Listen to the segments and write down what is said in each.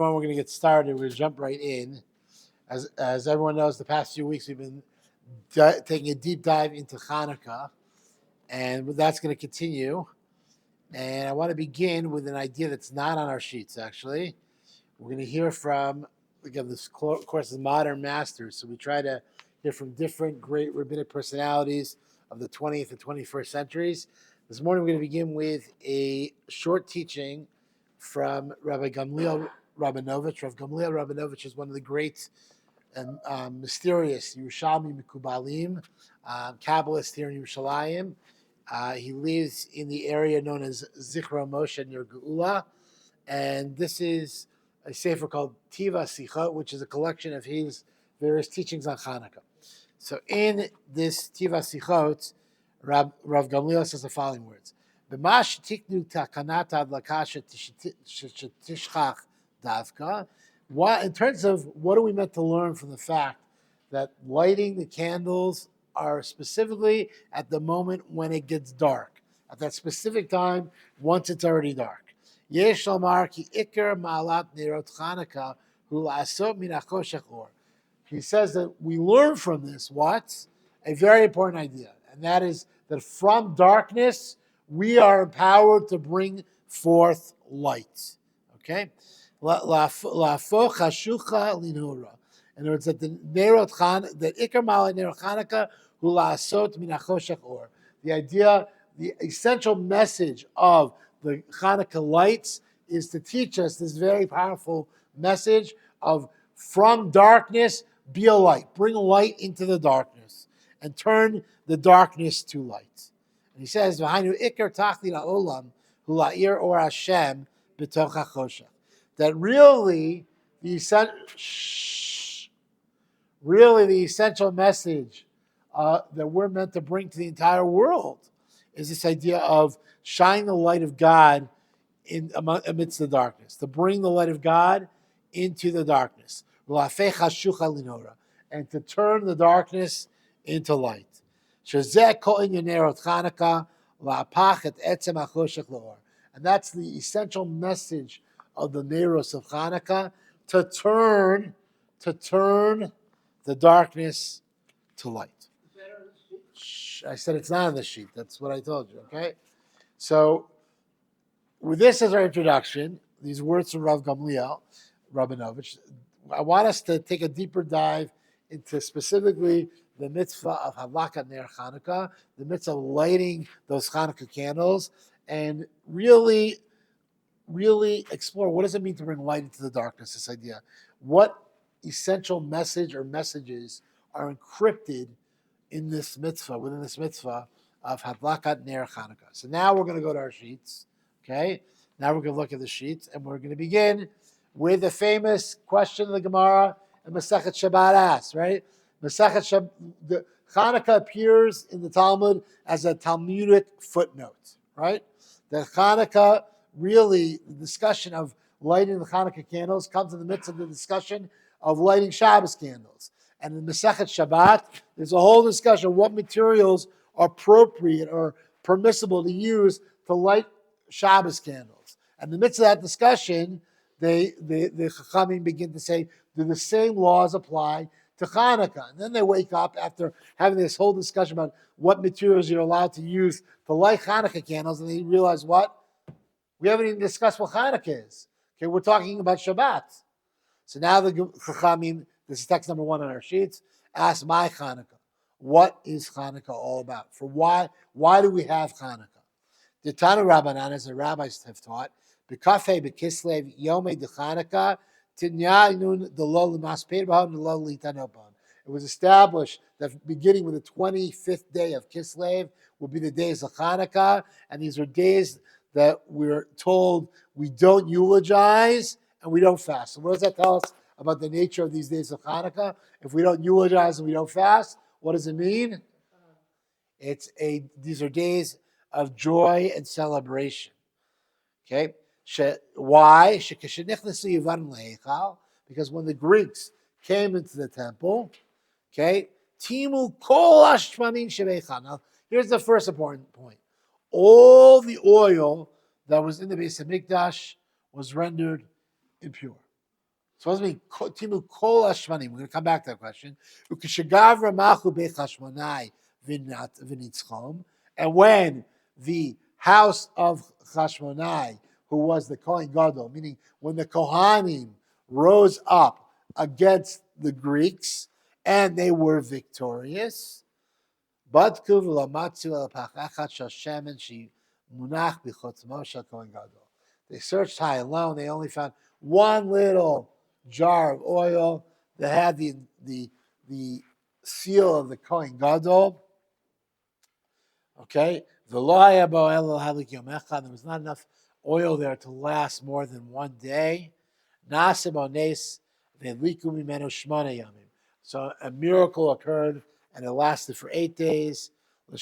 We're going to get started. We're going to jump right in. As everyone knows, the past few weeks we've been taking a deep dive into Chanukah, and that's going to continue. And I want to begin with an idea that's not on our sheets, actually. We're going to hear from, again, this course is Modern Masters, so we try to hear from different great rabbinic personalities of the 20th and 21st centuries. This morning we're going to begin with a short teaching from Rabbi Gamliel Rabinovich. Rav Gamliel Rabinovich is one of the great and mysterious Yerushalmi Mikubalim, Kabbalists here in Yerushalayim. He lives in the area known as Zichra Moshe near Geula, and this is a sefer called Tiva Sichot, which is a collection of his various teachings on Chanukah. So in this Tiva Sichot, Rav Gamliel says the following words: "B'mash tiknu takanata adlakasha tishchach davka." In terms of what are we meant to learn from the fact that lighting the candles are specifically at the moment when it gets dark, at that specific time, once it's already dark. Yesh lomar ki ikar ma'alat nerot Chanukah hu la'asot min hachoshech or. He says that we learn from this what? A very important idea, and that is that from darkness we are empowered to bring forth light. Okay? La'afoch hashucha linura. In other words, that the nerot Chanukah, that ikar ma'alat nerot Chanukah hu la'asot min hachoshech or. The idea, the essential message of the Chanukah lights is to teach us this very powerful message of from darkness, be a light. Bring light into the darkness and turn the darkness to light. And he says, "V'hainu ikar tachli la'olam hu la'ir or Hashem b'toch hachoshech." That really the essential message that we're meant to bring to the entire world is this idea of shining the light of God amidst the darkness, to bring the light of God into the darkness, and to turn the darkness into light. And that's the essential message of the Neros of Chanukah, to turn the darkness to light. I said it's not on the sheet. That's what I told you, okay? So, with this as our introduction, these words from Rav Gamliel Rabinovich, I want us to take a deeper dive into specifically the mitzvah of Hadlakat Ner Chanukah, the mitzvah of lighting those Chanukah candles, and really explore what does it mean to bring light into the darkness, this idea. What essential message or messages are encrypted in this mitzvah, within this mitzvah of Hadlakat Ner Chanukah. So now we're going to go to our sheets, okay? Now we're going to look at the sheets, and we're going to begin with the famous question of the Gemara and Masechet Shabbat asks, right? Masechet the Chanukah appears in the Talmud as a Talmudic footnote, right? The Chanukah, really, the discussion of lighting the Chanukah candles comes in the midst of the discussion of lighting Shabbos candles. And in Masechet Shabbat, there's a whole discussion of what materials are appropriate or permissible to use to light Shabbos candles. And in the midst of that discussion, the Chachamim begin to say, do the same laws apply to Chanukah? And then they wake up after having this whole discussion about what materials you're allowed to use to light Chanukah candles, and they realize what? We haven't even discussed what Chanukah is. Okay, we're talking about Shabbat. So now the Chachamim, this is text number 1 on our sheets, ask my Chanukah. What is Chanukah all about? For why do we have Chanukah? The Tana Rabbanan, as the rabbis have taught, B'kafei b'kislev yomei de Chanukah tinyaynun delo l'masped b'hon delo litanopon. It was established that beginning with the 25th day of Kislev will be the days of Chanukah, and these are days that we're told we don't eulogize and we don't fast. So what does that tell us about the nature of these days of Chanukah? If we don't eulogize and we don't fast, what does it mean? These are days of joy and celebration. Okay? Why? Because when the Greeks came into the temple, okay, Timu kol hashmamin shebeicha. Now, here's the first important point. All the oil that was in the Beis Hamikdash was rendered impure. supposed to be timu kol hashmanim. We're going to come back to that question. Ukeshagavra malchu beit Chashmonai v'nitzchom, and when the house of Chashmonai, who was the Kohen Gadol, meaning when the Kohanim rose up against the Greeks and they were victorious, Badku v'lamatzu el pachachat shel shemen she munach b'chotzmo shel Kohen Gadol. They searched high and low, and they only found one little jar of oil that had the seal of the Kohen Gadol. Okay, there was not enough oil there to last more than one day. So a miracle occurred, and it lasted for 8 days. And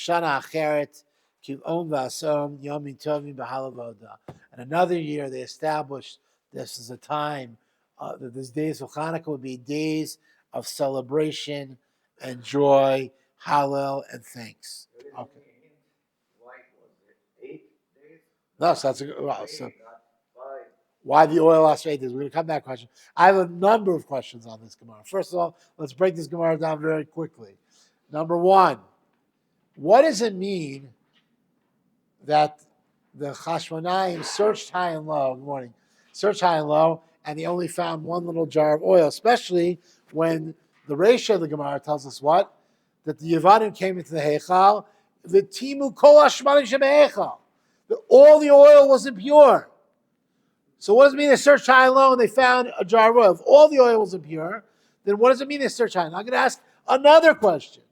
another year, they established this as a time that these days of Hanukkah would be days of celebration and joy, hallel, and thanks. Okay. Why was it 8 days? No, so that's why the oil lasts for 8 days. We're going to come back to that question. I have a number of questions on this Gemara. First of all, let's break this Gemara down very quickly. Number one, what does it mean that the Chashmonaim searched high and low, good morning, searched high and low, and they only found one little jar of oil, especially when the ratio of the Gemara tells us what? That the Yevanim came into the Heichal, the Timu Kol Hashmanim Shebeheichal. All the oil was impure. So what does it mean they searched high and low and they found a jar of oil? If all the oil was impure, then what does it mean they searched high and low? I'm going to ask another question.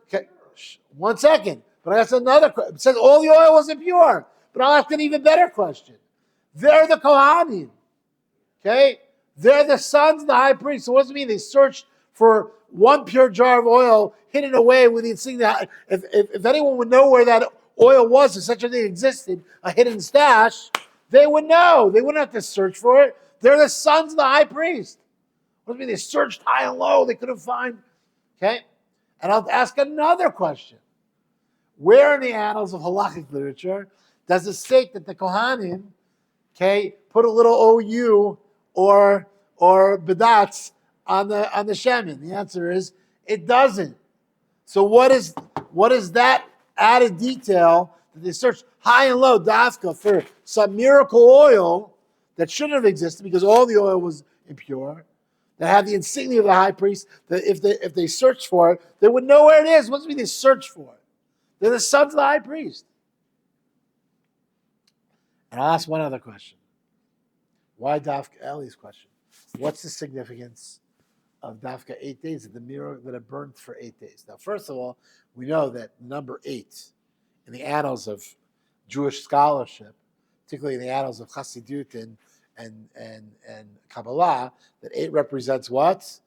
Okay, 1 second. But I asked another question. It says all the oil was impure. But I'll ask an even better question. They're the Kohanim. Okay? They're the sons of the high priest. So what does it mean they searched for one pure jar of oil hidden away with the insignia? If anyone would know where that oil was, if such a thing existed, a hidden stash, they would know. They wouldn't have to search for it. They're the sons of the high priest. What does it mean they searched high and low? They couldn't find. Okay? And I'll ask another question. Where in the annals of halachic literature does it state that the Kohanim, okay, put a little OU or bedatz on the shemen? The answer is it doesn't. So what is that added detail that they searched high and low dafka for some miracle oil that shouldn't have existed because all the oil was impure, that had the insignia of the high priest, that if they searched for it, they would know where it is. What does it mean they searched for it? They're the sons of the high priest. And I'll ask one other question. Why Dafka Eli's question? What's the significance of Dafka 8 days, of the mirror that it burned for 8 days? Now, first of all, we know that number 8 in the annals of Jewish scholarship, particularly in the annals of Chassidut and Kabbalah, that 8 represents what?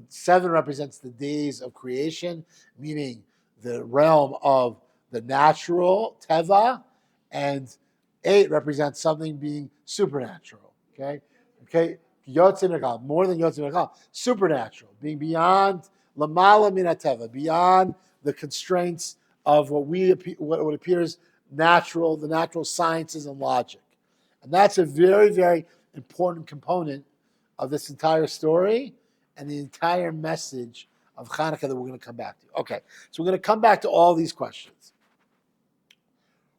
7 represents the days of creation, meaning the realm of the natural, teva, and 8 represents something being supernatural. Okay, Yotzei Nekal, more than Yotzei Nekal, supernatural, being beyond lamala min teva, beyond the constraints of what appears natural, the natural sciences and logic, and that's a very, very important component of this entire story and the entire message of Chanukah that we're going to come back to. Okay, so we're going to come back to all these questions.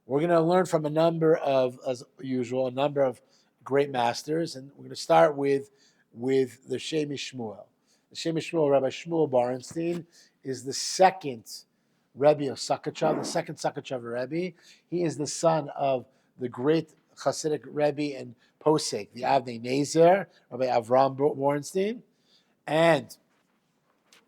We're going to learn from a number of, as usual, a number of great masters, and we're going to start with the Shemi Shmuel. The Shemi Shmuel, Rabbi Shmuel Barenstein, is the second Rebbe of Sakachav, the second Sakachav Rebbe. He is the son of the great Hasidic Rebbe and Posek, the Avnei Nezer, Rabbi Avram Barenstein, and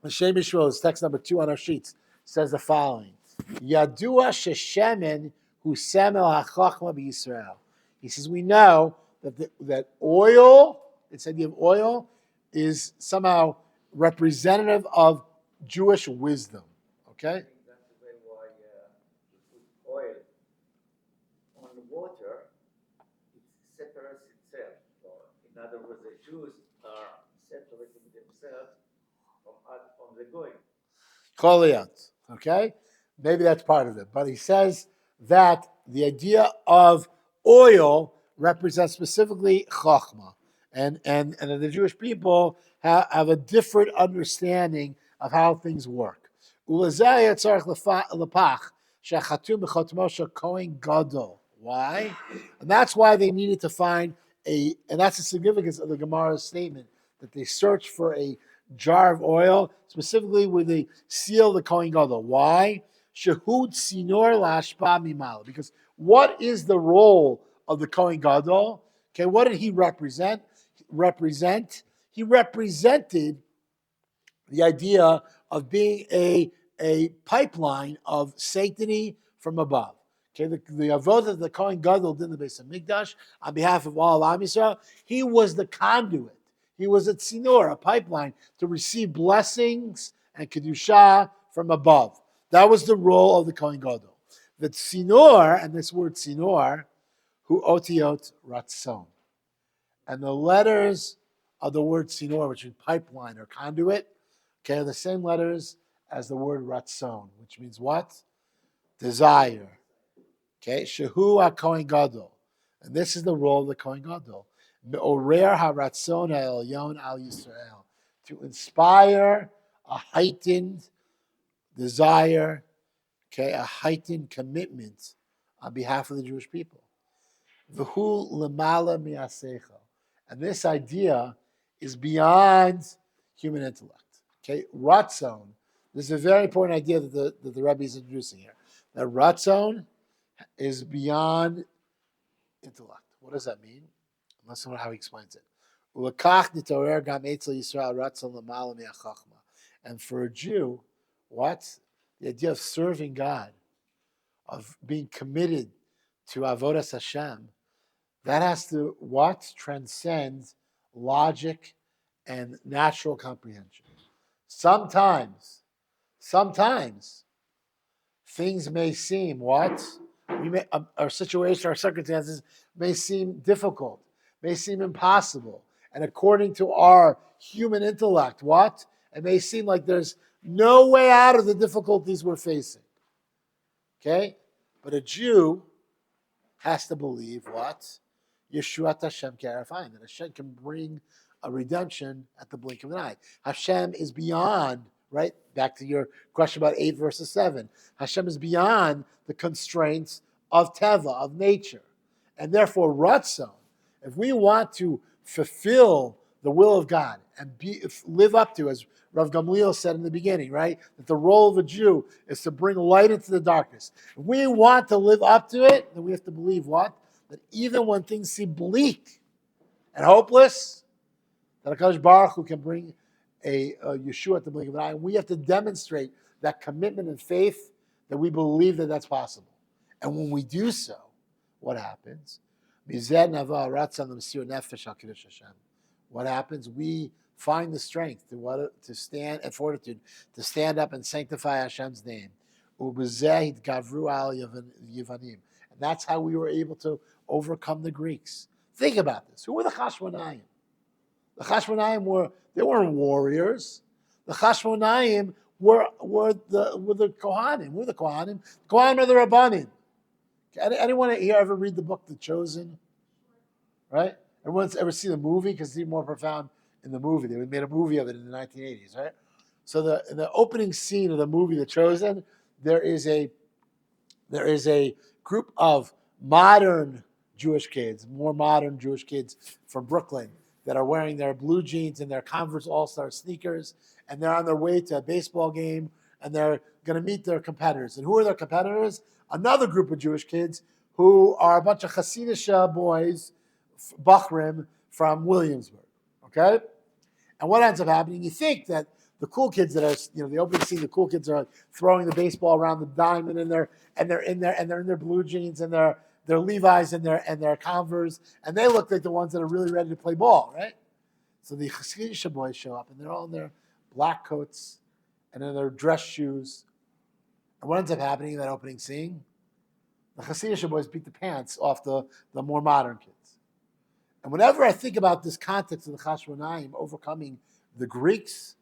the Shemi Shmuel is text number 2 on our sheets, says the following: Yadua sheshemen hu semel hachachma b'Yisrael. He says we know that oil, this idea of oil, is somehow representative of Jewish wisdom. Okay. I think that's the way why you put oil on the water, it separates itself. Or in other words, the Jews are separating themselves from the goy. Koliyat. Okay? Maybe that's part of it. But he says that the idea of oil represents specifically chachma. and the Jewish people have a different understanding of how things work. Ulazaya tzarich lepach shechatum b'chotmo shel kohen gadol. Why? And that's why they needed to find and that's the significance of the Gemara's statement that they searched for a jar of oil, specifically with the seal of the kohen gadol. Why? Shehud sinor lashpa mimala. Because what is the role of the kohen gadol? Okay, what did he represent? He represented the idea of being a pipeline of sanctity from above. Okay, the avodah that the Kohen Gadol did in the Beis Hamikdash on behalf of all OUisrael, he was the conduit. He was a tzinor, a pipeline to receive blessings and kedusha from above. That was the role of the Kohen Gadol. The tzinor, and this word tzinor, hu otiot ratzon. And the letters of the word tzinor, which means pipeline or conduit, okay, are the same letters as the word ratzon, which means what? Desire. Okay, shehu HaKohen Gadol. And this is the role of the Kohen Gadol. Me'orer haratzon ha'elyon al Yisrael. To inspire a heightened desire, okay, a heightened commitment on behalf of the Jewish people. V'hu lemala mi'asecha. And this idea is beyond human intellect. Okay, ratzon. This is a very important idea that the Rabbi is introducing here. That ratzon is beyond intellect. What does that mean? Listen to how he explains it. And for a Jew, what? The idea of serving God, of being committed to avodas Hashem, that has to what? Transcend logic and natural comprehension. Sometimes things may seem what? Our situation, our circumstances may seem difficult, may seem impossible. And according to our human intellect, what? It may seem like there's no way out of the difficulties we're facing. Okay? But a Jew has to believe what? Yeshuat Hashem K'arafayim, that Hashem can bring a redemption at the blink of an eye. Hashem is beyond, right? Back to your question about 8 verses 7. Hashem is beyond the constraints of Teva, of nature. And therefore, Ratzon, if we want to fulfill the will of God and live up to, as Rav Gamliel said in the beginning, right? That the role of a Jew is to bring light into the darkness. If we want to live up to it, then we have to believe what? That even when things seem bleak and hopeless, that HaKadosh Baruch Hu can bring a Yeshua at the blink of an eye. And we have to demonstrate that commitment and faith that we believe that that's possible. And when we do so, what happens? What happens? We find the strength to stand and fortitude to stand up and sanctify Hashem's name. And that's how we were able to overcome the Greeks. Think about this. Who were the Chashmonaim? The Chashmonaim weren't warriors. The Chashmonaim were the Kohanim. Who are the Kohanim? The Kohanim are the Rabbanim. Anyone here ever read the book The Chosen? Right? Everyone's ever seen the movie? Because it's even more profound in the movie. They made a movie of it in the 1980s, right? So the opening scene of the movie The Chosen, there is a group of modern Jewish kids, more modern Jewish kids from Brooklyn that are wearing their blue jeans and their Converse All-Star sneakers, and they're on their way to a baseball game, and they're going to meet their competitors. And who are their competitors? Another group of Jewish kids who are a bunch of Hasidic boys, Bachrim, from Williamsburg, okay? And what ends up happening, you think that the cool kids that are, the opening scene, the cool kids are throwing the baseball around the diamond, and they're in their blue jeans and their Levi's and their Converse, and they look like the ones that are really ready to play ball, right? So the Hasidic boys show up, and they're all in their black coats and in their dress shoes. And what ends up happening in that opening scene? The Hasidic boys beat the pants off the more modern kids. And whenever I think about this context of the Chashmonaim overcoming the Greeks,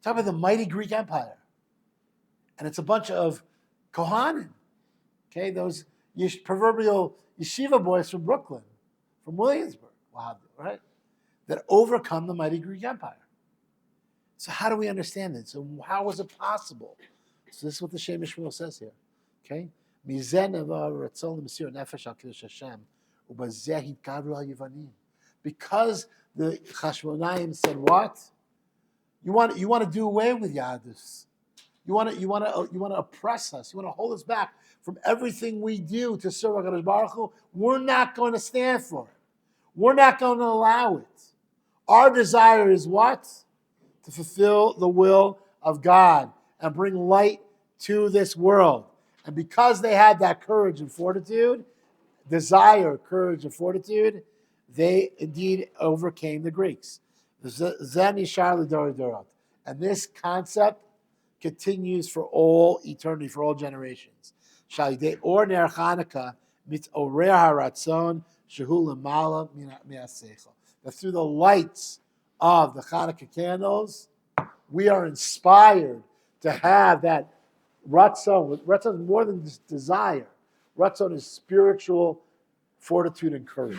talk about the mighty Greek Empire. And it's a bunch of Kohanim, okay? Those proverbial yeshiva boys from Brooklyn, from Williamsburg. Wow, right? that overcome the mighty Greek Empire. So how do we understand it? So how was it possible? So this is what the Shem Yishmael says here. Okay? Because the Chashmonaim said what? You want to do away with Yadus. You want to oppress us. You want to hold us back from everything we do to serve HaKadosh Baruch Hu. We're not going to stand for it. We're not going to allow it. Our desire is what? To fulfill the will of God and bring light to this world. And because they had that courage and fortitude, desire, courage, and fortitude, they indeed overcame the Greeks. And this concept continues for all eternity, for all generations. That through the lights of the Chanukah candles, we are inspired to have that ratzon. Ratzon is more than just desire. Ratzon is spiritual fortitude and courage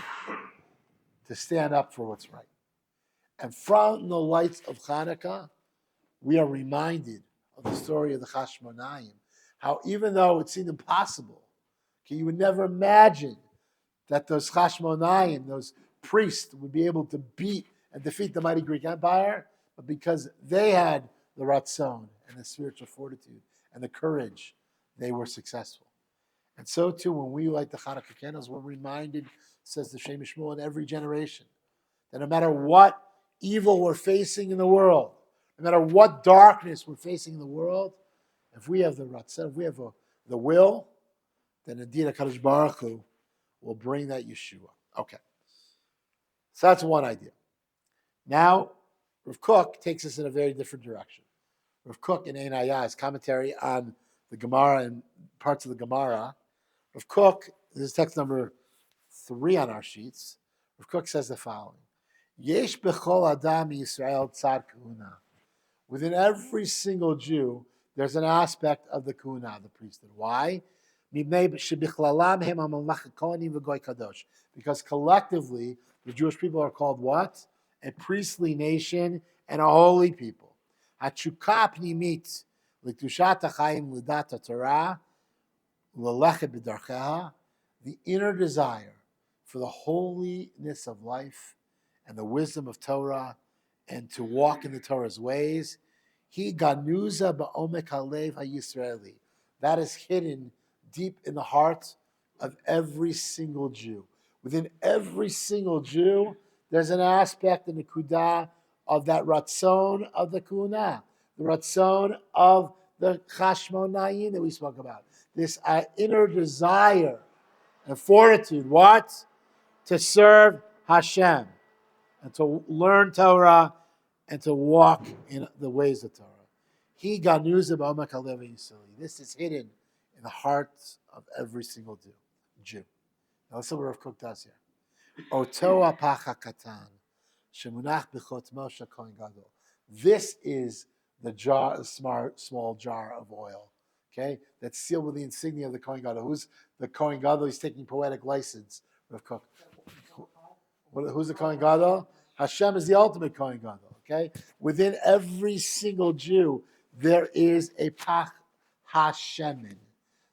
to stand up for what's right. And from the lights of Chanukah, we are reminded of the story of the Chashmonaim, how even though it seemed impossible, okay, you would never imagine that those Chashmonaim, those priests, would be able to beat and defeat the mighty Greek Empire, but because they had the ratzon and the spiritual fortitude and the courage, they were successful. And so too, when we light the Chanukah candles, we're reminded, says the Shem Yishmael, in every generation, that no matter what evil we're facing in the world, no matter what darkness we're facing in the world, if we have the ratzon, if we have the will, then indeed HaKadosh Baruch Hu will bring that Yeshua. Okay. So that's one idea. Now, Rav Kook takes us in a very different direction. Rav Kook in Ein Hayah's commentary on the Gemara and parts of the Gemara, Rav Kook, this is text number 3 on our sheets, Rav Kook says the following: Yesh bechol adam Yisrael tzad kahuna. Within every single Jew, there's an aspect of the kahuna, the priesthood. Why? Because collectively, the Jewish people are called what? A priestly nation and a holy people. The inner desire for the holiness of life and the wisdom of Torah and to walk in the Torah's ways, that is hidden deep in the heart of every single Jew. Within every single Jew, there's an aspect in the kudah of that ratzon of the kuna, the ratzon of the chashmonaim that we spoke about. This inner desire and fortitude, what? To serve Hashem and to learn Torah and to walk in the ways of Torah. This is hidden in the hearts of every single Jew. Now let's see what Rav Kook does here. This is the jar, small jar of oil, okay, that's sealed with the insignia of the Kohen Gadol. Who's the Kohen Gadol? He's taking poetic license, Rav Kook. Who's the Kohen Gadol? Hashem is the ultimate Kohen Gadol, okay? Within every single Jew, there is a Pach Hashemin.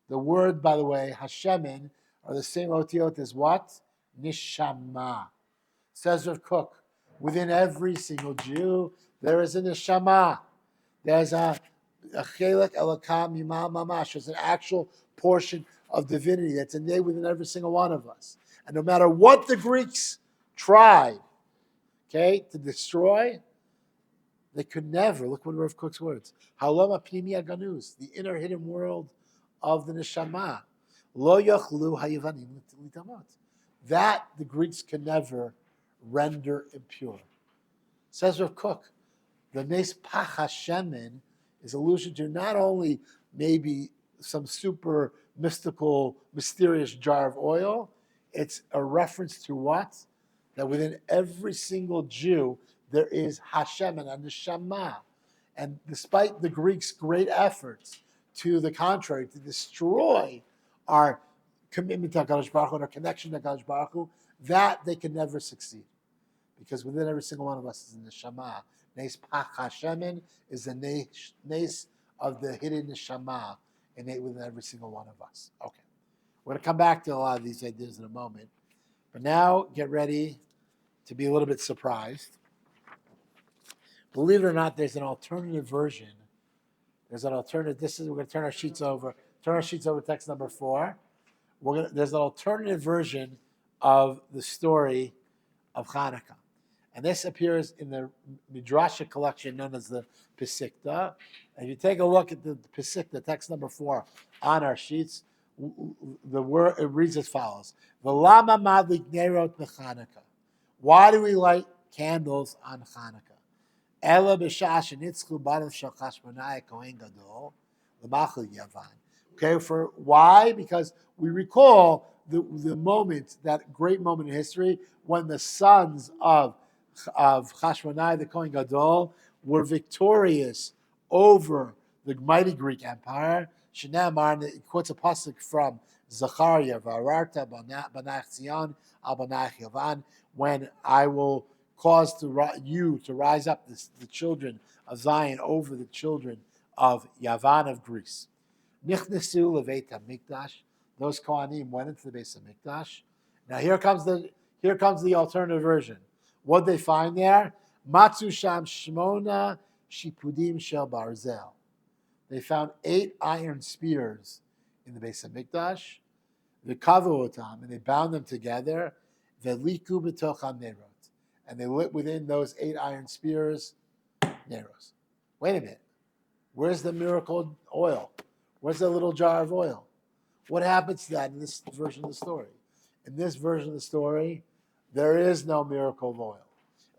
The word, by the way, Hashemin, are the same otiot as what? Nishama. Says Rav Kook, within every single Jew, there is a neshama. There's a chelek elokam yimal mamash. There's an actual portion of divinity that's innate within every single one of us. And no matter what the Greeks tried, okay, to destroy, they could never, look what Rav Kook's words, haloma pnimi aganus, the inner hidden world of the neshama, lo yochlu hayavanim litamot. That the Greeks can never render impure. Says Rav Kook, the Nes Pach Hashemin is allusion to not only maybe some super mystical, mysterious jar of oil, it's a reference to what? That within every single Jew, there is Hashemin and the Neshama. And despite the Greeks' great efforts to the contrary, to destroy our commitment to HaKadosh Baruch Hu and our connection to HaKadosh Baruch Hu, that they can never succeed. because within every single one of us is a neshama. Nes Pach Hashemin is the nes of the hidden neshama innate within every single one of us. Okay. We're going to come back to a lot of these ideas in a moment. But now, get ready to be a little bit surprised. Believe it or not, there's an alternative version. There's an alternative. We're going to turn our sheets over. Turn our sheets over to text number 4. There's an alternative version of the story of Chanukah. And this appears in the Midrashic collection known as the Pesikta. And if you take a look at the Pesikta, text number 4, on our sheets, the word it reads as follows: V'lama madlik nerot b'Chanukah. Why do we light candles on Chanukah? Ela b'shah shenitzchu barav shel Chashmonai Kohen Gadol l'machal Yavan. Okay, for why? Because we recall the moment, that great moment in history, when the sons of Chashmonai, the Kohen Gadol, were victorious over the mighty Greek Empire. Shnei it quotes a pasuk from Zechariah, V'ararta banach Tzion al banach Yavan, when I will cause you to rise up the children of Zion over the children of Yavan of Greece. Nichnesu leveit hamikdash. Those Kohanim went into the base of Mikdash. Now here comes the alternative version. What they find there? Matzu sham shmona shipudim shel barzel. They found 8 iron spears in the base of Mikdash. V'kavu otam, and they bound them together. V'liku b'toch hanerot, and they lit within those 8 iron spears neros. Wait a minute. Where's the miracle oil? Where's the little jar of oil? What happens to that in this version of the story? In this version of the story, there is no miracle of oil.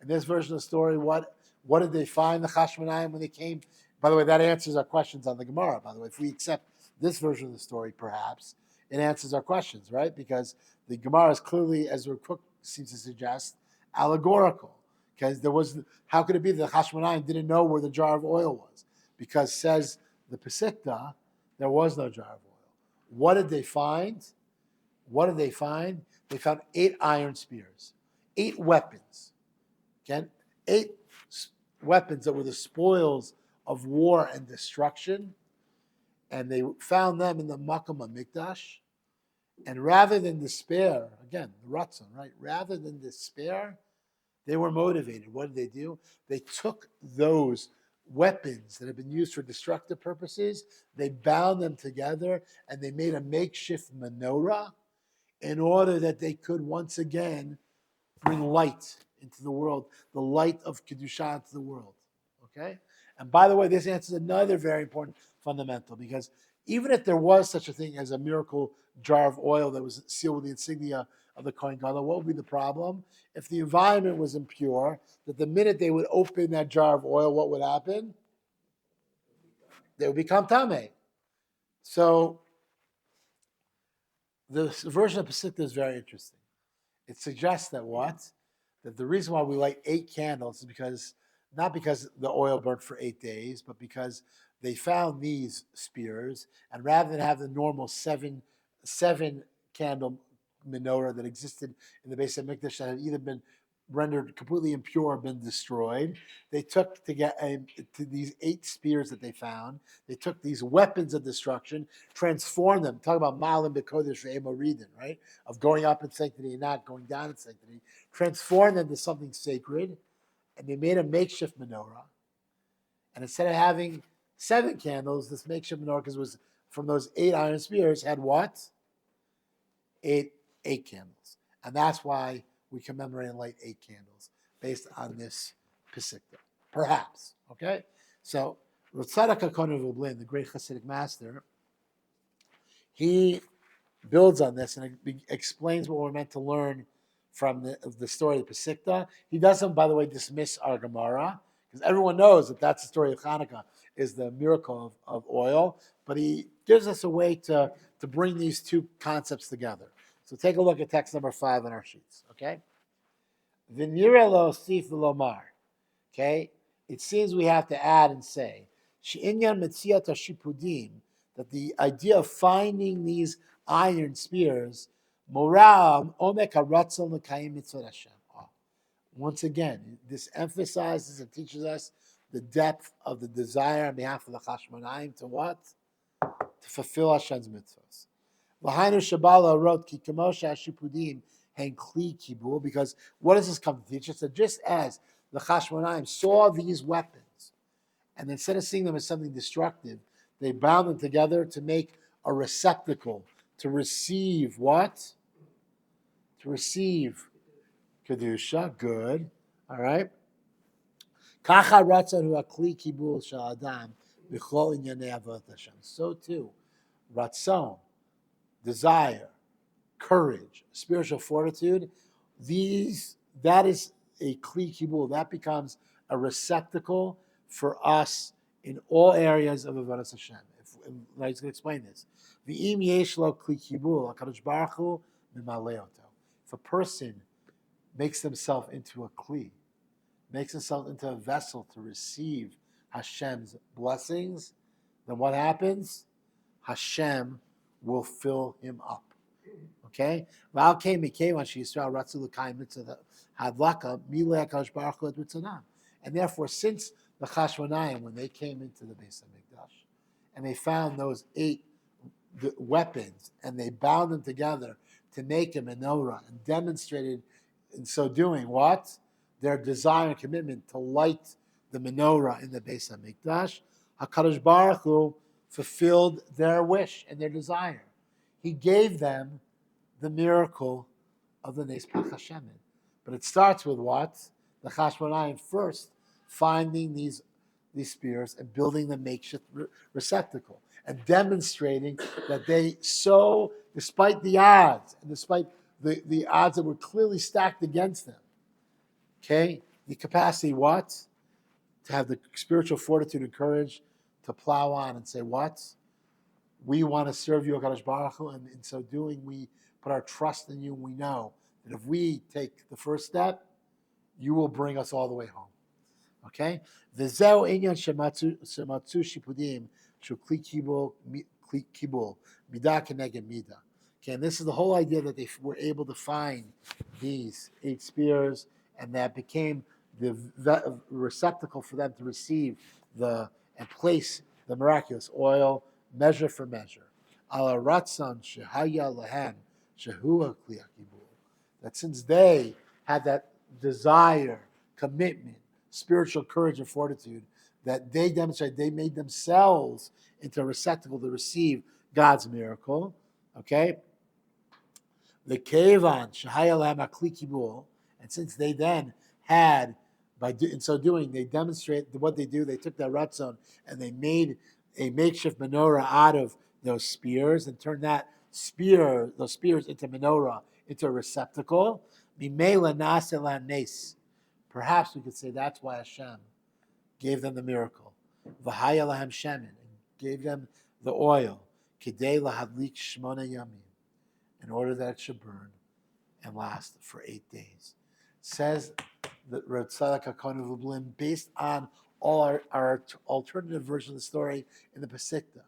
In this version of the story, what did they find, the Chashmonayim, when they came? By the way, that answers our questions on the Gemara, by the way. If we accept this version of the story, perhaps, it answers our questions, right? Because the Gemara is clearly, as Rav Kook seems to suggest, allegorical. Because how could it be that the Chashmonayim didn't know where the jar of oil was? Because, says the Pesikta, there was no jar of oil. What did they find? They found 8 iron spears, 8 weapons. Okay? 8 weapons that were the spoils of war and destruction. And they found them in the Makom HaMikdash. And rather than despair, again, the Ratzon, right? Rather than despair, they were motivated. What did they do? They took those weapons that had been used for destructive purposes, they bound them together, and they made a makeshift menorah in order that they could once again bring light into the world, the light of Kedusha into the world. Okay? And by the way, this answers another very important fundamental, because even if there was such a thing as a miracle jar of oil that was sealed with the insignia of the Kohen Gadol, what would be the problem? If the environment was impure, that the minute they would open that jar of oil, what would happen? They would become tameh. So the version of Pesikta is very interesting. It suggests that that the reason why we light 8 candles is because, not because the oil burnt for 8 days, but because they found these spears, and rather than have the normal seven candle menorah that existed in the base of Mikdash that had either been rendered completely impure or been destroyed, they took to these 8 spears that they found. They took these weapons of destruction, transformed them. Talk about malim b'kodesh ve'emoridin, right? Of going up in sanctity and not going down in sanctity. Transformed them to something sacred, and they made a makeshift menorah. And instead of having 7 candles, this makeshift menorah, because it was from those 8 iron spears, had what? 8 candles. And that's why we commemorate and light 8 candles based on this Pesikta. Perhaps. Okay? So, Rav Tzadok HaKohen of Lublin, the great Hasidic master, he builds on this and explains what we're meant to learn from the story of the Pesikta. He doesn't, by the way, dismiss our Gemara, because everyone knows that that's the story of Chanukah, is the miracle of oil, but he gives us a way to bring these 2 concepts together. So take a look at text number 5 on our sheets, okay? V'nira lo sif v'lomar, okay? It seems we have to add and say, she'inyan metziat hashipudim, that the idea of finding these iron spears, moral omek haratzon l'kayim mitzvot Hashem. Once again, this emphasizes and teaches us the depth of the desire on behalf of the Chashmonaim to what? To fulfill Hashem's mitzvahs. L'hainu Shabala wrote Ki Kamosha Hashipudim Hen Kli Kibul, because what does this come to teach us? That just as the Chashmonaim saw these weapons, and instead of seeing them as something destructive, they bound them together to make a receptacle to receive what? To receive Kedusha, good. All right. Kacha ratzon hu akli kibul shel adam b'chol inyanei avodat Hashem. So too, ratzon, desire, courage, spiritual fortitude. That is a kli kibul. That becomes a receptacle for us in all areas of avodas Hashem. I was going to explain this. V'im yesh lo kli kibul, HaKadosh Baruch Hu mimalei oto. If a person makes himself into a kli, makes himself into a vessel to receive Hashem's blessings, then what happens? Hashem will fill him up. Okay? And therefore, since the Chashmonaim, when they came into the Beis HaMikdash, and they found those 8 weapons, and they bound them together to make a menorah, and demonstrated in so doing what? Their desire and commitment to light the menorah in the Beis HaMikdash, HaKadosh Baruch Hu fulfilled their wish and their desire. He gave them the miracle of the Nes Pach Hashemin. But it starts with what? The Chashmonaim first finding these spears and building the makeshift receptacle and demonstrating that they so, despite the odds and despite the odds that were clearly stacked against them, okay, the capacity what? To have the spiritual fortitude and courage to plow on and say what? We want to serve you, HaKadosh Baruch Hu, and in so doing, we put our trust in you, and we know that if we take the first step, you will bring us all the way home. Okay? V'zeu inyan shematzu shipudim shu kli kibul midah keneged midah. Okay, and this is the whole idea that they were able to find these 8 spears, and that became the receptacle for them to receive and place the miraculous oil, measure for measure. Ala ratzon shehaya lahem shehu kli kibul. That since they had that desire, commitment, spiritual courage and fortitude, that they demonstrated, they made themselves into a receptacle to receive God's miracle. Okay? The kevan shehaya lahem kli kibul, and since they then had, in so doing, they demonstrate what they do. They took that ratzon and they made a makeshift menorah out of those spears and turned those spears into menorah, into a receptacle. Mimela naselan nes. Perhaps we could say that's why Hashem gave them the miracle. V'haya lahem shemen, gave them the oil. Kidei lahadlik shmona yamim, in order that it should burn and last for 8 days. Says that Rav Tzadok HaKohen Lublin, based on all our alternative version of the story in the Pesikta.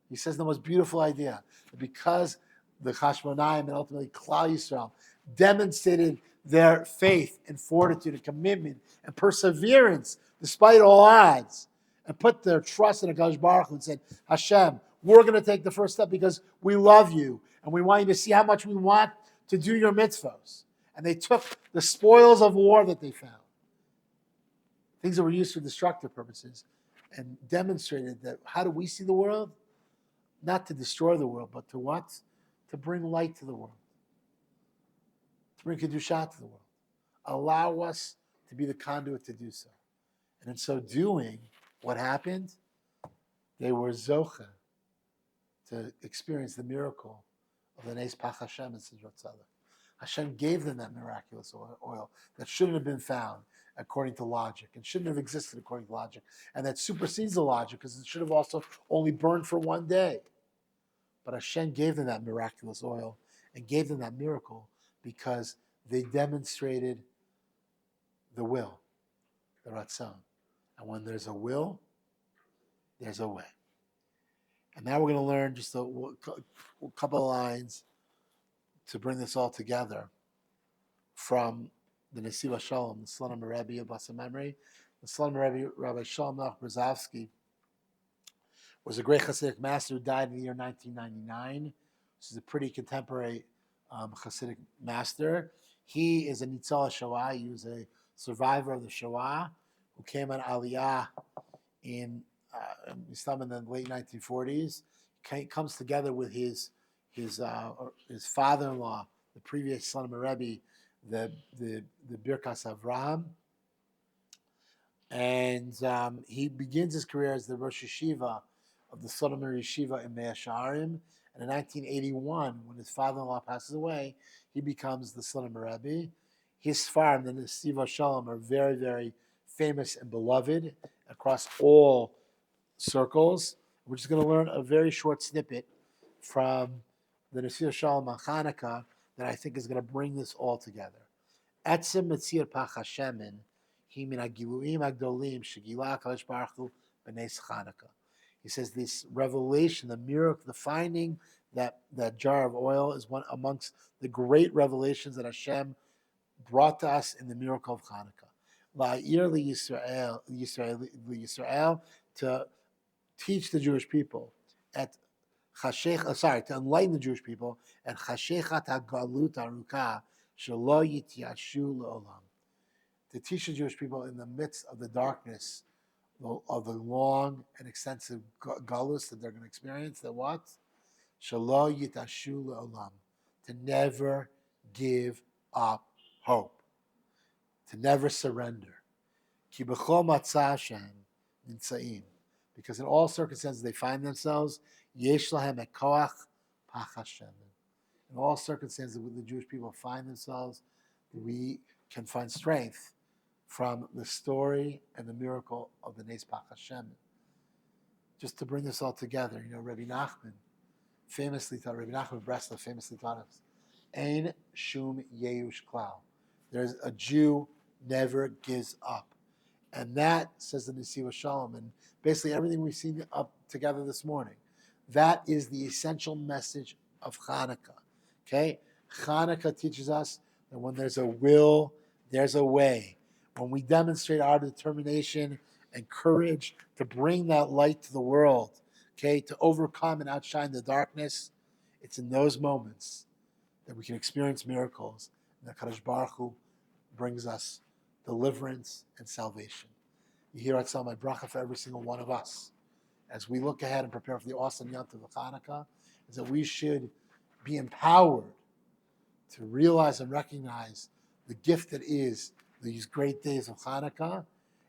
He says the most beautiful idea, that because the Chashmonaim and ultimately Klal Yisrael demonstrated their faith and fortitude and commitment and perseverance despite all odds, and put their trust in HaKadosh Baruch Hu and said, Hashem, we're going to take the first step because we love you and we want you to see how much we want to do your mitzvos. And they took the spoils of war that they found, things that were used for destructive purposes, and demonstrated that how do we see the world? Not to destroy the world, but to what? To bring light to the world. To bring Kedusha to the world. Allow us to be the conduit to do so. And in so doing, what happened? They were zocha to experience the miracle of the Nes Pach Hashem and Sidrat Tzadok. Hashem gave them that miraculous oil that shouldn't have been found according to logic and shouldn't have existed according to logic, and that supersedes the logic because it should have also only burned for 1 day. But Hashem gave them that miraculous oil and gave them that miracle because they demonstrated the will, the ratzon. And when there's a will, there's a way. And now we're going to learn just a couple of lines to bring this all together from the Nesiva Shalom, the Slonim Rebbe of Blessed Memory. The Slonim Rebbe, Rabbi Shalom Noach Brzezowski, was a great Hasidic master who died in the year 1999. This is a pretty contemporary Hasidic master. He is a Nitzal Shoah. He was a survivor of the Shoah who came on Aliyah in Islam in the late 1940s. He comes together with his father-in-law, the previous son of Rebbe, the Birkas Avraham, and he begins his career as the Rosh Yeshiva of the Solomon Yeshiva in Mea Shearim. And in 1981, when his father-in-law passes away, he becomes the Solomon Rebbe. His farm, the Nesiva Shalom, are very, very famous and beloved across all circles. We're just going to learn a very short snippet from the Nesiva Shalom on Chanukah that I think is going to bring this all together. Etzem Metzir Pach Hashemin Hi Min Hagiluim Agdolim Shegilah HaKadosh Baruch Hu B'Nes Chanukah. He says this revelation, the miracle, the finding that jar of oil is one amongst the great revelations that Hashem brought to us in the miracle of Chanukah. La'ir Yisrael, to teach the Jewish people at to enlighten the Jewish people at Chashechat HaGalut HaRukah Shelo Yityashu Le'olam, to teach the Jewish people in the midst of the darkness of the long and extensive galus that they're going to experience, that what? Shelo Yitashu Le'olam, to never give up hope, to never surrender. Ki b'chol matzah Hashem nitzaim, because in all circumstances they find themselves, yesh lahem ekoach pach Hashem. In all circumstances the Jewish people find themselves, we can find strength from the story and the miracle of the Nes Pach Hashem. Just to bring this all together, Rabbi Nachman Rabbi Nachman Breslau famously taught us, Ein shum yeush klal. There's a Jew never gives up. And that, says the Nesiva Shalom, and basically everything we've seen up together this morning, that is the essential message of Chanukah. Okay? Chanukah teaches us that when there's a will, there's a way. When we demonstrate our determination and courage to bring that light to the world, okay, to overcome and outshine the darkness, it's in those moments that we can experience miracles. And that Kadosh Baruch Hu brings us deliverance and salvation. You hear I tell my bracha for every single one of us as we look ahead and prepare for the awesome Yom Tov of Chanukah, is that we should be empowered to realize and recognize the gift that is these great days of Chanukah.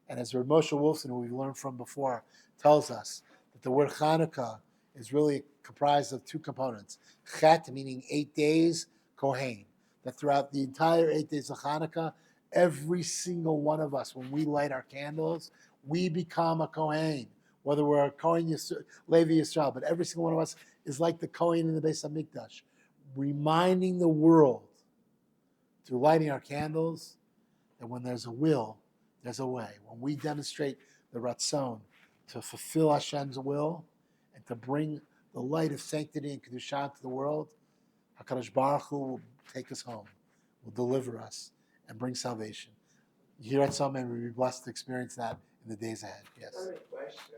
And as Rav Moshe Wolfson, who we've learned from before, tells us that the word Chanukah is really comprised of two components. Chet, meaning 8 days, Kohen. That throughout the entire 8 days of Chanukah, every single one of us, when we light our candles, we become a Kohen. Whether we're a Kohen Levi Yisrael, but every single one of us is like the Kohen in the Beis HaMikdash, reminding the world through lighting our candles that when there's a will, there's a way. When we demonstrate the Ratzon to fulfill Hashem's will and to bring the light of sanctity and Kedusha to the world, HaKadosh Baruch Hu will take us home, will deliver us, and bring salvation. You hear that, some, and we'll be blessed to experience that in the days ahead. Yes. I have a question.